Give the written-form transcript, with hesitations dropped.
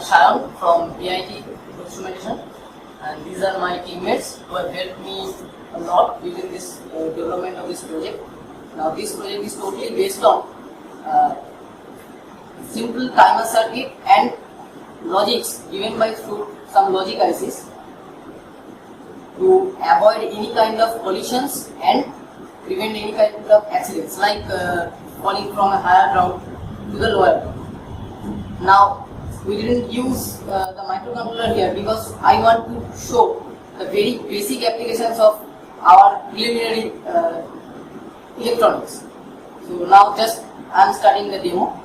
Sharon from AIT Instrumentation, and these are my teammates who have helped me a lot during this development of this project. Now this project is totally based on simple timer circuit and logics given by through some logic ICs to avoid any kind of collisions and prevent any kind of accidents like falling from a higher ground to the lower ground. Now we didn't use the microcontroller here because I want to show the very basic applications of our preliminary electronics. So now just I am starting the demo.